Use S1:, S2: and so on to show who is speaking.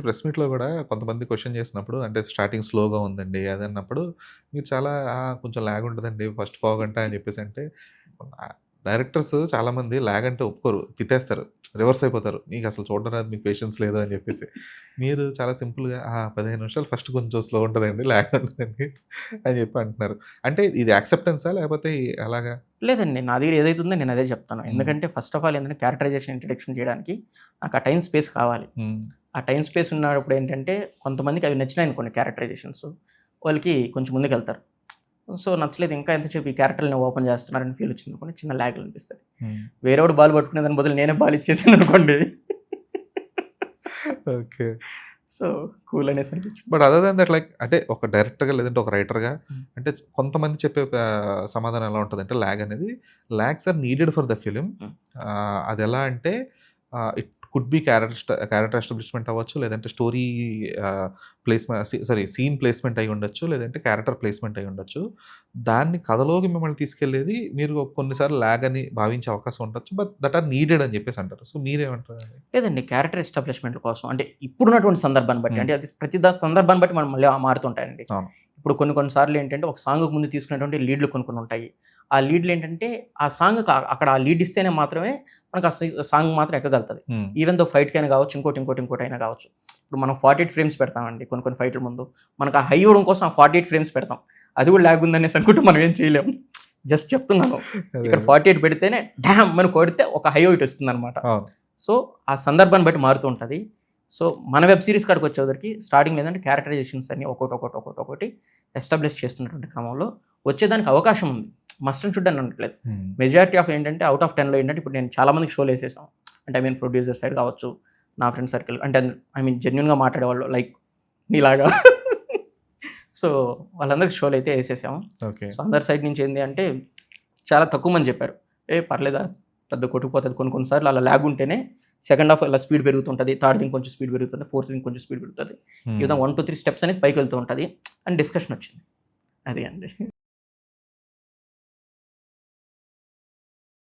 S1: Press మీట్‌లో గూడా కొంతమంది క్వెషన్ చేసినప్పుడు అంటే స్టార్టింగ్ స్లోగా ఉందండి అదన్నప్పుడు మీరు చాలా కొంచెం లాగ్ ఉంటదండి ఫస్ట్ పావుగంట అని చెప్పేసంటే డైరెక్టర్స్ చాలామంది లాగ్ అంటే ఒప్పుకోరు. తిట్టేస్తారు. రివర్స్ అయిపోతారు. మీకసలు చూడడం రాదు, మీకు పేషెన్స్ లేదు అని చెప్పేసి. మీరు చాలా సింపుల్‌గా 15 నిమిషాలు ఫస్ట్ కొంచెం స్లో ఉంటదండి, లాగ్ ఉంటదండి అని చెప్పి అంటున్నారు. అంటే ఇది యాక్సెప్టెన్సా లేకపోతే అలాగా?
S2: లేదండి. నా దగ్గర ఏదైతే ఉందో నేను అదే చెప్తాను.
S1: హ్మ్.
S2: ఎందుకంటే ఫస్ట్ ఆఫ్ ఆల్ ఏంటంటే క్యారెక్టరైజేషన్ ఇంట్రడక్షన్ చేయడానికి నాకు ఆ టైమ్ స్పేస్ కావాలి.
S1: హ్మ్.
S2: ఆ టైమ్ స్పేస్ ఉన్నప్పుడు ఏంటంటే కొంతమందికి అవి నచ్చినాయనుకోండి క్యారెక్టరైజేషన్స్ వాళ్ళకి కొంచెం ముందుకెళ్తారు. సో, నచ్చలేదు ఇంకా ఎంతసేపు ఈ క్యారెక్టర్‌లని ఓపెన్ చేస్తున్నారని ఫీల్ వచ్చిందనుకోండి చిన్న లాగ్ అనిపిస్తది.
S1: హ్మ్.
S2: వేరేవాడు బాల్ పట్టుకునే దాని బదులు నేనే బాల్ ఇచ్చేసాననుకోండి.
S1: ఓకే.
S2: సో, కూల్ అనేసి అనిపించింది.
S1: But other than that like అంటే ఒక డైరెక్టర్‌గా లేదంటే ఒక రైటర్‌గా
S2: హ్మ్.
S1: అంటే కొంతమంది చెప్పే సమాధానం ఎలా ఉంటదంటే లాగ్ అనేది logs are needed for the film.
S2: Hmm.
S1: అదెలా అంటే it could be character establishment అవ్వచ్చు. లేదంటే స్టోరీ సీన్ ప్లేస్‌మెంట్ అయ్యి ఉండొచ్చు. లేదంటే క్యారెక్టర్ ప్లేస్‌మెంట్ అయ్యి ఉండొచ్చు. దాన్ని కథలోకి మిమ్మల్ని తీసుకెళ్ళేది మీరు కొన్ని సార్లు లాగ్ అని భావించే అవకాశం ఉండొచ్చు. బట్ దట్ ఆర్ నీడెడ్ అని చెప్పేసి అంటారు. సో మీరేమంటారండి?
S2: లేదండి. క్యారెక్టర్ ఎస్టాబ్లిష్‌మెంట్ కోసం అంటే ఇప్పుడున్నటువంటి సందర్భాన్ని బట్టి
S1: హ్మ్.
S2: అంటే అది ప్రతి సందర్భాన్ని బట్టి మనం మళ్ళీ మారుతుంటాయండి.
S1: అవును.
S2: ఇప్పుడు కొన్ని కొన్ని సార్లు ఏంటంటే ఒక సాంగ్‌కి ముందు తీసుకునేటువంటి లీడ్‌లు కొన్ని కొన్ని ఉంటాయి. ఆ లీడ్‌లు ఏంటంటే ఆ సాంగ్‌కి అక్కడ ఆ లీడ్ ఇస్తేనే మాత్రమే మనకు ఆ సాంగ్ మాత్రం ఎక్కగలుగుతది.
S1: హ్మ్.
S2: ఈవెన్ దో ఫైట్‌కైనా కావచ్చు, ఇంకోటైనా కావచ్చు. ఇప్పుడు మనం 48 ఫ్రేమ్స్ పెడతామండి కొన్ని కొన్ని ఫైట్‌ల ముందు. మనకు ఆ హై ఇవ్వడం కోసం ఆ 48 ఫ్రేమ్స్ పెడతాం. అది కూడా లాగ్ ఉందనేసి అనుకుంటే మనం ఏం చేయలేం. జస్ట్ చెప్తున్నాను.
S1: అదే.
S2: ఇక్కడ 48 పెడితేనే డామ్! అని కొడితే ఒక హై ఒకటి వస్తుందన్నమాట.
S1: అవును.
S2: సో, ఆ సందర్భాన్ని బట్టి మారుతూ ఉంటది. సో, మన వెబ్ సీరీస్ కాడికొచ్చేసరికి స్టార్టింగ్‌లో ఏందంటే క్యారెక్టరైజేషన్స్ అన్నీ ఒక్కోటి ఎస్టాబ్లిష్ చేస్తున్నటువంటి క్రమంలో వచ్చేదానికి అవకాశం ఉంది. మస్ట్ అండ్ షుడ్ అని అనట్లేదు.
S1: హ్మ్.
S2: మెజారిటీ ఆఫ్ ఏంటంటే ఔట్ ఆఫ్ 10లో ఏంటంటే ఇప్పుడు నేను చాలా మందికి షోలేసేసాం. అంటే ఐ మీన్ ప్రొడ్యూసర్ సైడ్ కావచ్చు, నా ఫ్రెండ్ సర్కిల్ అంటే ఐ మీన్ జెన్యూన్‌గా మాట్లాడేవాళ్ళు లైక్ మీలాగా. సో, వాళ్ళందరికి షోలయితే ఏసేసాము.
S1: ఓకే.
S2: సో, అందరి సైడ్ నుంచి ఏంది అంటే చాలా తక్కువ మంది చెప్పారు. పర్లేదా పెద్ద కొట్టుకుపోతది. కొన్ని కొన్ని సార్లు అలా లాగ్ ఉంటేనే సెకండ్ హాఫ్ అలా స్పీడ్ పెరుగుతుంటది. థర్డ్‌ది ఇంకొంచెం స్పీడ్ పెరుగుతుంది. ఫోర్త్‌ది ఇంకొంచెం స్పీడ్ పెరుగుతది. ఈ
S1: హ్మ్.
S2: విధంగా 1, 2, 3 స్టెప్స్ అనేది పైకెళ్తూ ఉంటది అని డిస్కషన్ వచ్చింది. అది అండి.